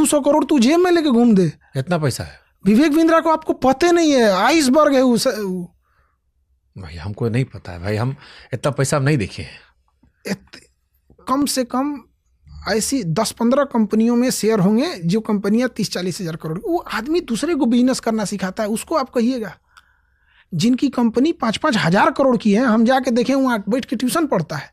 200 करोड़ तू जेब में लेके घूम दे। इतना पैसा है विवेक बिंद्रा को आपको पता नहीं है, आइसबर्ग है उस। भाई हमको नहीं पता है भाई, हम इतना पैसा हम नहीं देखे हैं। कम से कम ऐसी 10-15 कंपनियों में शेयर होंगे जो कंपनियां 30-40 हजार करोड़। वो आदमी दूसरे को बिजनेस करना सिखाता है, उसको आप कहिएगा। जिनकी कंपनी 5-5 हजार करोड़ की है, हम जाके देखें वहाँ बैठ के ट्यूशन पढ़ता है,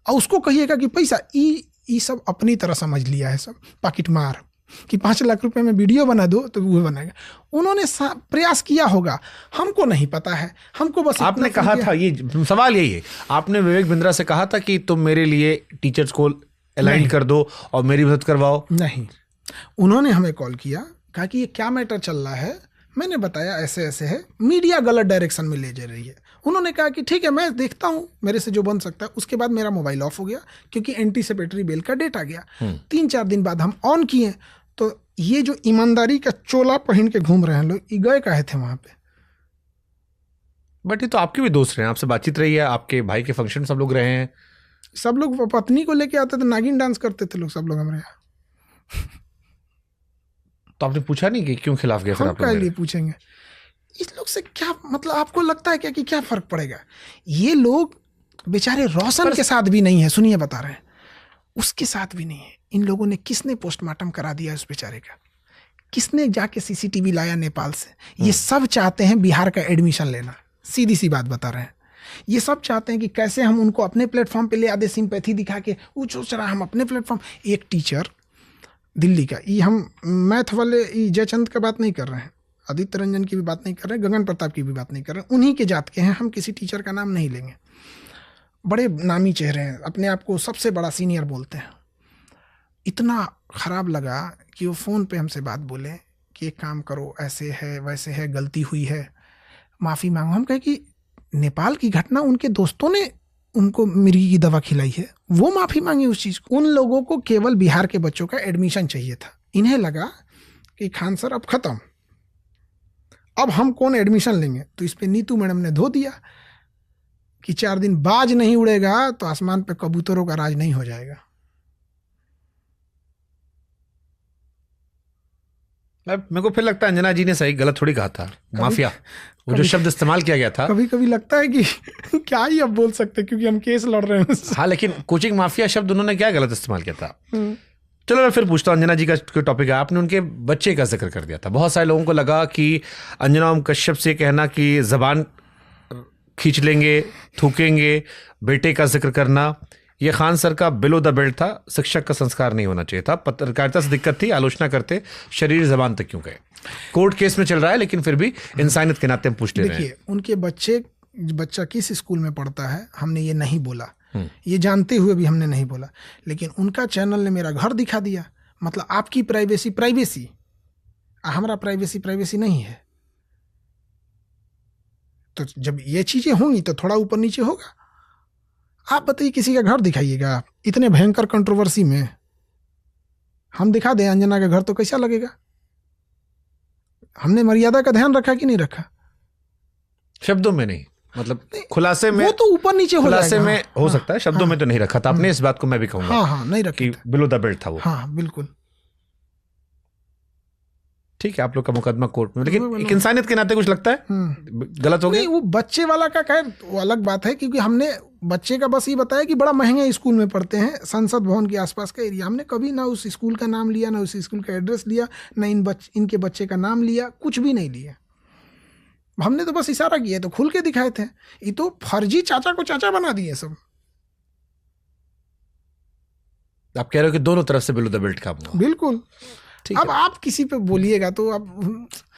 और उसको कहिएगा कि पैसा ये सब अपनी तरह समझ लिया है, सब पॉकेट मार कि 5 लाख रुपए में वीडियो बना दो तो वो बनाएगा। उन्होंने प्रयास किया होगा, हमको नहीं पता है। हमको बस आपने कहा था, ये सवाल यही है, आपने विवेक बिंद्रा से कहा था कि तुम मेरे लिए टीचर्स को अलाइन कर दो और मेरी मदद करवाओ? नहीं, उन्होंने हमें कॉल किया, कहा कि ये क्या मैटर चल रहा है। मैंने बताया ऐसे ऐसे है, मीडिया गलत डायरेक्शन में ले जा रही है। उन्होंने कहा कि ठीक है मैं देखता हूँ, मेरे से जो बन सकता है। उसके बाद मेरा मोबाइल ऑफ हो गया क्योंकि एंटीसिपेटरी बेल का डेट आ गया। 3-4 दिन बाद हम ऑन किए तो ये जो ईमानदारी का चोला पहन के घूम रहे हैं लोग, ये गए काहे थे वहां पे? बट ये तो आपके भी दोस्त रहे हैं, आपसे बातचीत रही है, आपके भाई के फंक्शन सब लोग रहे हैं। सब लोग पत्नी को लेके आते थे, नागिन डांस करते थे लोग, सब लोग हमारे यहाँ। तो आपने पूछा नहीं कि क्यों खिलाफ गए? फिर हम आप क्या लिए पूछेंगे? इस लोग से क्या मतलब, आपको लगता है क्या कि क्या फर्क पड़ेगा? ये लोग बेचारे रोशन के साथ भी नहीं है, सुनिए बता रहे हैं, उसके साथ भी नहीं है। इन लोगों ने, किसने पोस्टमार्टम करा दिया उस बेचारे का? किसने जाके सीसीटीवी लाया नेपाल से? ये सब चाहते हैं बिहार का एडमिशन लेना, सीधी सी बात बता रहे हैं। ये सब चाहते हैं कि कैसे हम उनको अपने प्लेटफॉर्म पे ले आदे, सिंपैथी दिखा के वो सोच रहा हम अपने प्लेटफॉर्म। एक टीचर दिल्ली का, ये हम मैथ वाले जयचंद का बात नहीं कर रहे हैं, आदित्य रंजन की भी बात नहीं कर रहे हैं, गगन प्रताप की भी बात नहीं कर रहे हैं, उन्हीं के जात के हैं। हम किसी टीचर का नाम नहीं लेंगे, बड़े नामी चेहरे हैं, अपने आप को सबसे बड़ा सीनियर बोलते हैं। इतना खराब लगा कि वो फ़ोन पे हमसे बात बोले कि एक काम करो, ऐसे है वैसे है, गलती हुई है, माफ़ी मांगो। हम कहे कि नेपाल की घटना, उनके दोस्तों ने उनको मिर्गी की दवा खिलाई है, वो माफ़ी मांगी उस चीज़ को। उन लोगों को केवल बिहार के बच्चों का एडमिशन चाहिए था। इन्हें लगा कि खान सर अब ख़त्म, अब हम कौन एडमिशन लेंगे। तो इस पे नीतू मैडम ने धो दिया कि 4 दिन बाज नहीं उड़ेगा तो आसमान पे कबूतरों का राज नहीं हो जाएगा। मेरे को फिर लगता है अंजना जी ने सही गलत थोड़ी कहा था, माफिया वो जो शब्द इस्तेमाल किया गया था। कभी कभी लगता है कि क्या ही अब बोल सकते क्योंकि हम केस लड़ रहे हैं। हाँ, लेकिन कोचिंग माफिया शब्द उन्होंने क्या गलत इस्तेमाल किया था? चलो मैं फिर पूछता हूँ, अंजना जी का टॉपिक है, आपने उनके बच्चे का जिक्र कर दिया था। बहुत सारे लोगों को लगा कि अंजना ओम कश्यप से कहना कि जबान खींच लेंगे, थूकेंगे, बेटे का जिक्र करना, ये खान सर का बिलो द बेल्ट था, शिक्षक का संस्कार नहीं होना चाहिए था, पत्रकारिता से दिक्कत थी, आलोचना करते, शरीर जबान तक क्यों गए? कोर्ट केस में चल रहा है लेकिन फिर भी इंसानियत के नाते हम पूछ ले रहे हैं। देखिए, उनके बच्चा किस स्कूल में पढ़ता है हमने ये नहीं बोला, ये जानते हुए भी हमने नहीं बोला, लेकिन उनका चैनल ने मेरा घर दिखा दिया। मतलब आपकी प्राइवेसी, हमारा प्राइवेसी नहीं है। तो जब ये चीजें होंगी तो थोड़ा ऊपर नीचे होगा। आप बताइए, किसी का घर दिखाइएगा आप इतने भयंकर कंट्रोवर्सी में, हम दिखा दें अंजना का घर तो कैसा लगेगा? हमने मर्यादा का ध्यान रखा कि नहीं रखा? शब्दों में नहीं, मतलब खुलासे में, वो तो ऊपर नीचे हो खुलासे जाएगा। में हो सकता है, शब्दों में तो नहीं रखा था आपने। इस बात को मैं भी कहूंगा, हाँ नहीं रखी, बिलो द बेल्ट था वो। हाँ बिल्कुल ठीक है, आप लोग का मुकदमा कोर्ट में, लेकिन एक इंसानियत के नाते कुछ लगता है गलत हो गया। नहीं, वो बच्चे वाला का खैर वो अलग बात है, क्योंकि हमने बच्चे का बस ये बताया कि बड़ा महंगे स्कूल में पढ़ते हैं, संसद भवन के आसपास का एरिया। हमने कभी ना उस स्कूल का नाम लिया, ना उस स्कूल का एड्रेस लिया, ना इनके बच्चे का नाम लिया, कुछ भी नहीं लिया। हमने तो बस इशारा किया, तो खुल के दिखाए थे। ये तो फर्जी चाचा को चाचा बना दिए सब। आप कह रहे हो कि दोनों तरफ से बिलो द बेल्ट काम हुआ? बिल्कुल। अब आप किसी पे बोलिएगा तो अब